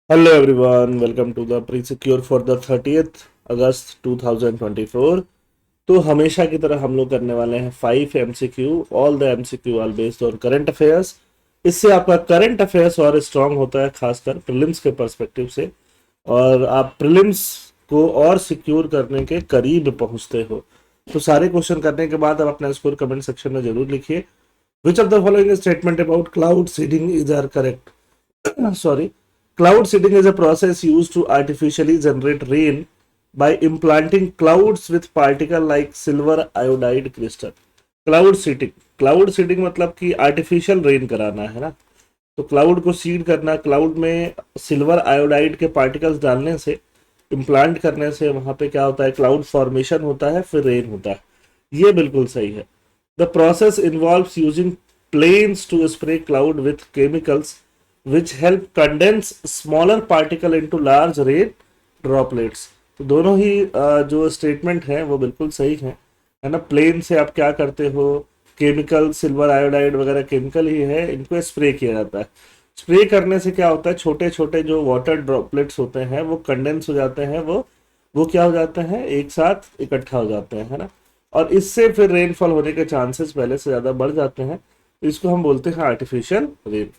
Hello everyone, welcome to the pre-secure for the 30th अगस्त 2024। तो हमेशा की तरह हम लोग करने वाले हैं 5 MCQ। All the MCQ are based on current affairs. इससे आपका करंट अफेयर्स और स्ट्रांग होता है, खासकर प्रीलिम्स के पर्सपेक्टिव से, और आप प्रीलिम्स को और सिक्योर करने के करीब पहुंचते हो। तो सारे क्वेश्चन करने के बाद आप अपना स्कोर कमेंट सेक्शन में जरूर लिखिए। Which of the following statement about cloud seeding is are correct? Sorry. Cloud seeding is a process used to artificially generate rain by implanting clouds with particle like silver iodide crystal. Cloud seeding मतलब कि artificial rain कराना है ना। तो cloud को seed करना, cloud में silver iodide के पार्टिकल्स डालने से, इम्प्लांट करने से वहां पे क्या होता है, क्लाउड फॉर्मेशन होता है, फिर रेन होता है। ये बिल्कुल सही है। The process involves using planes to spray cloud with chemicals which help condense smaller particle into large rain droplets। तो दोनों ही जो स्टेटमेंट है वो बिल्कुल सही है ना। प्लेन से आप क्या करते हो, केमिकल सिल्वर आयोडाइड वगैरह केमिकल ही है, इनको स्प्रे किया जाता है। स्प्रे करने से क्या होता है, छोटे छोटे जो वाटर ड्रॉपलेट्स होते हैं वो कंडेंस हो जाते हैं, वो क्या हो जाते हैं, एक साथ इकट्ठा हो जाते हैं, है ना। और इससे फिर रेनफॉल होने के चांसेस पहले से ज़्यादा बढ़ जाते हैं। इसको हम बोलते हैं artificial rain.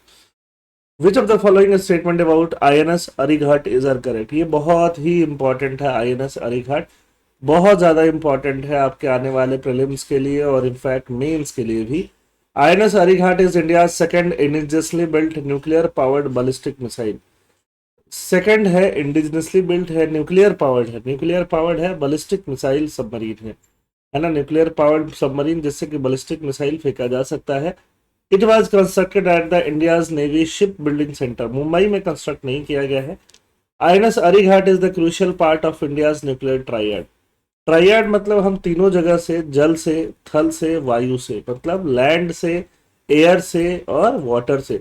Which of the following statement about INS Arighaat is are correct? ये बहुत ही इंपॉर्टेंट है। INS अरिघाट बहुत ज़्यादा इंपॉर्टेंट है आपके आने वाले प्रीलिम्स के लिए और इनफैक्ट मेंस के लिए भी। INS Arighaat is India second indigenously built nuclear powered ballistic missile. Second है, इंडिजिनसली बिल्ट है, न्यूक्लियर पावर्ड है, बैलिस्टिक मिसाइल सबमरीन है ना। न्यूक्लियर पावर्ड सबमरीन जिससे कि बैलिस्टिक मिसाइल फेंका जा सकता है। It was constructed at the India's navy ship building centre. Mumbai में कंस्ट्रक्ट नहीं किया गया है। INS Arighaat is the crucial part of India's nuclear triad. Triad मतलब हम तीनों जगह से, जल से, थल से, वायु से, मतलब लैंड से, एयर से और वाटर से,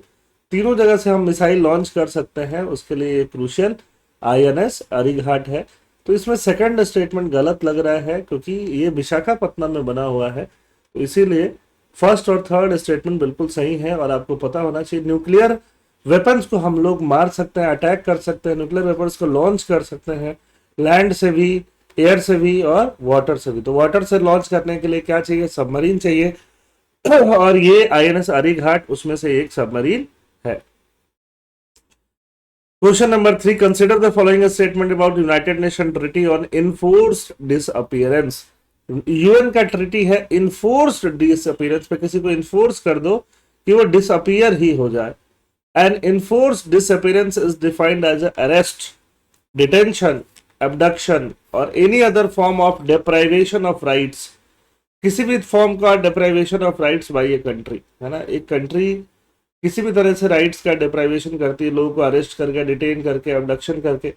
तीनों जगह से हम मिसाइल लॉन्च कर सकते हैं। उसके लिए ये क्रूशियल INS अरिघाट है। तो इसमें सेकंड स्टेटमेंट गलत लग रहा है क्योंकि ये विशाखापत्तनम में बना हुआ है, तो इसीलिए फर्स्ट और थर्ड स्टेटमेंट बिल्कुल सही है। और आपको पता होना चाहिए, न्यूक्लियर वेपन्स को हम लोग मार सकते हैं, अटैक कर सकते हैं, न्यूक्लियर वेपन्स को लॉन्च कर सकते हैं, लैंड से भी, एयर से भी और वाटर से भी। तो वाटर से लॉन्च करने के लिए क्या चाहिए, सबमरीन चाहिए, और ये INS अरिघाट उसमें से एक सबमरीन है। Question number 3, consider the following statement about United Nation treaty on enforced disappearance. UN का ट्रीटी है, इनफोर्स्ड डिसअपियरेंस पे किसी को इन्फोर्स कर दो कि वो डिसअपियर ही हो जाए। And enforced disappearance is defined as arrest, detention, abduction और any other form of deprivation of rights. किसी भी फॉर्म का deprivation of rights by a country, है ना। एक कंट्री किसी भी तरह से राइट्स का डिप्राइवेशन करती है, लोगों को अरेस्ट करके, डिटेन करके, अबडक्शन करके।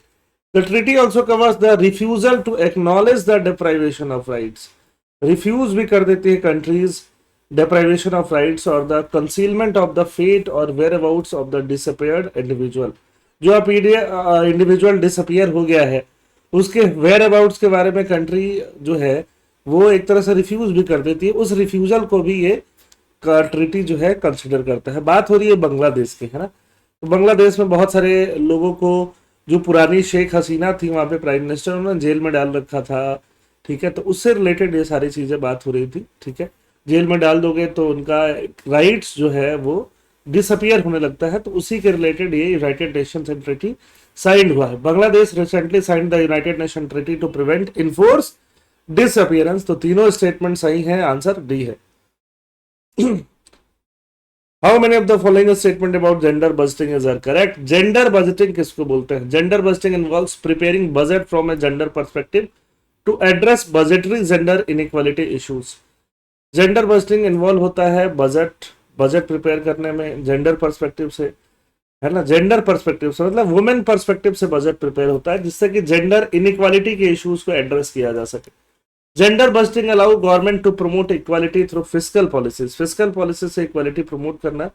The treaty also covers the refusal to acknowledge the deprivation of rights. Refuse भी कर देती है कंट्रीज डिप्राइवेशन ऑफ राइट्स और the concealment of the fate और whereabouts of the disappeared individual. जो आप इंडिविजुअल डिसअपियर हो गया है, उसके वेयर अबाउट्स के बारे में कंट्री जो है वो एक तरह से रिफ्यूज भी कर देती है। उस रिफ्यूजल को भी ये का ट्रीटी जो है कंसिडर करता है। बात हो रही है बांग्लादेश की, है ना। तो बांग्लादेश में बहुत सारे लोगों को, जो पुरानी शेख हसीना थी वहां पे प्राइम मिनिस्टर, उन्होंने जेल में डाल रखा था, ठीक है। तो उससे रिलेटेड ये सारी चीजें बात हो रही थी, ठीक है। जेल में डाल दोगे तो उनका राइट्स जो है वो डिसअपियर होने लगता है, तो उसी के रिलेटेड ये यूनाइटेड नेशन ट्रीटी साइंड हुआ है। Bangladesh recently signed the United Nation treaty to prevent enforce disappearance. तो तीनों स्टेटमेंट सही है, आंसर डी है। How many of the following statement about gender budgeting is are correct? Gender budgeting किसको बोलते हैं? Gender budgeting involves preparing budget from a gender perspective to address budgetary gender inequality issues. Gender budgeting involve होता है budget prepare करने में gender perspective से, है ना। जेंडर पर्सपेक्टिव से मतलब वुमेन पर्सपेक्टिव से बजट प्रिपेयर होता है, जिससे कि जेंडर इनइक्वालिटी के इश्यूज को एड्रेस किया जा सके। Gender busting allow government to promote equality through fiscal policies. Fiscal policy से इक्वालिटी प्रमोट करना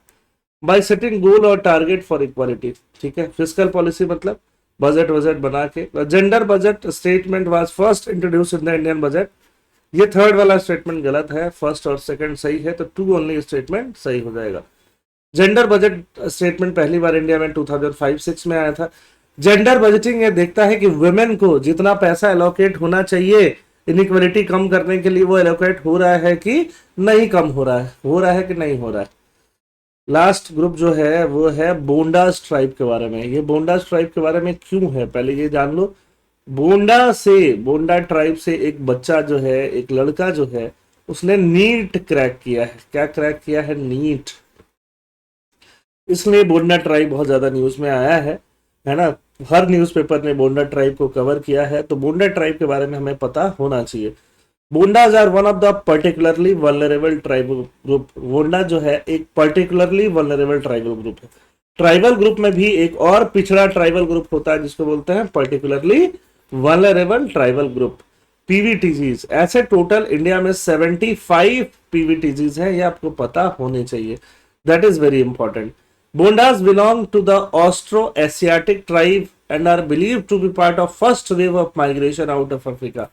बाय सेटिंग गोल और टारगेट फॉर इक्वालिटी, ठीक है। फिस्कल पॉलिसी मतलब बजट बना के। Gender budget statement was first introduce in the Indian budget. ये third वाला स्टेटमेंट गलत है, फर्स्ट और सेकंड सही है, तो टू ओनली स्टेटमेंट सही हो जाएगा। जेंडर बजट स्टेटमेंट पहली बार इंडिया में 2005-6 में आया था। जेंडर बजटिंग ये देखता है कि वुमेन को जितना पैसा एलोकेट होना चाहिए इनइक्वालिटी कम करने के लिए वो एलोकेट हो रहा है कि नहीं, कम हो रहा है कि नहीं हो रहा है। लास्ट ग्रुप जो है वो है बोंडास ट्राइब के बारे में। ये बोंडास ट्राइब के बारे में क्यों है पहले ये जान लो। बोंडा ट्राइब से एक बच्चा जो है, एक लड़का जो है, उसने नीट क्रैक किया है। क्या क्रैक किया है? नीट। इसलिए बोंडा ट्राइब बहुत ज्यादा न्यूज में आया है ना। हर न्यूज़पेपर ने बोंडा ट्राइब को कवर किया है, तो बोंडा ट्राइब के बारे में हमें पता होना चाहिए। Bondas are one of the particularly vulnerable tribal group. Bonda जो है एक पर्टिकुलरली वल्नरेबल ट्राइबल ग्रुप है। ट्राइबल ग्रुप में भी एक और पिछड़ा ट्राइबल ग्रुप होता है जिसको बोलते हैं particularly vulnerable tribal group, PVTGs. ऐसे टोटल इंडिया में 75 पीवीटीजीज है, ये आपको पता होने चाहिए। That is very important. Bondas belong to the Austro-Asiatic tribe and are believed to be part of first wave of migration out of Africa.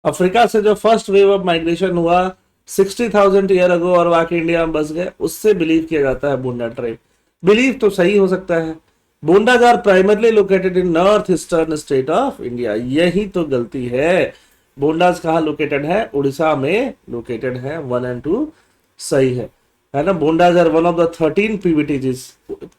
Africa से जो फर्स्ट वेव ऑफ माइग्रेशन हुआ 60,000 ईयर अगो और वाकई India में बस गए, उससे believe किया जाता है बोंडा ट्राइब। बिलीव तो सही हो सकता है। Bondas are primarily located in north eastern state of India. यही तो गलती है। बोंडाज कहाँ लोकेटेड है? उड़ीसा में लोकेटेड है। 1 और 2 सही है ना। Bondas are one of the 13 PVTGs.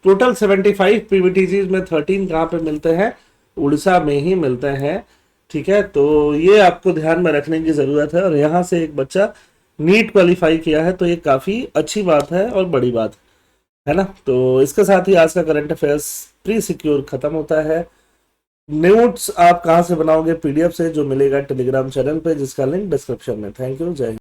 Total 75 PVTGs में 13 कहाँ पे मिलते हैं? उड़ीसा में ही मिलते हैं। ठीक है, तो ये आपको ध्यान में रखने की जरूरत है। और यहाँ से एक बच्चा नीट क्वालिफाई किया है, तो ये काफी अच्छी बात है और बड़ी बात है ना। तो इसके साथ ही आज का करंट अफेयर्स प्री सिक्योर खत्म होता है। नोट्स आप कहाँ से बनाओगे? पीडीएफ से, जो मिलेगा टेलीग्राम चैनल पे, जिसका लिंक डिस्क्रिप्शन में। थैंक यू, जय हिंद।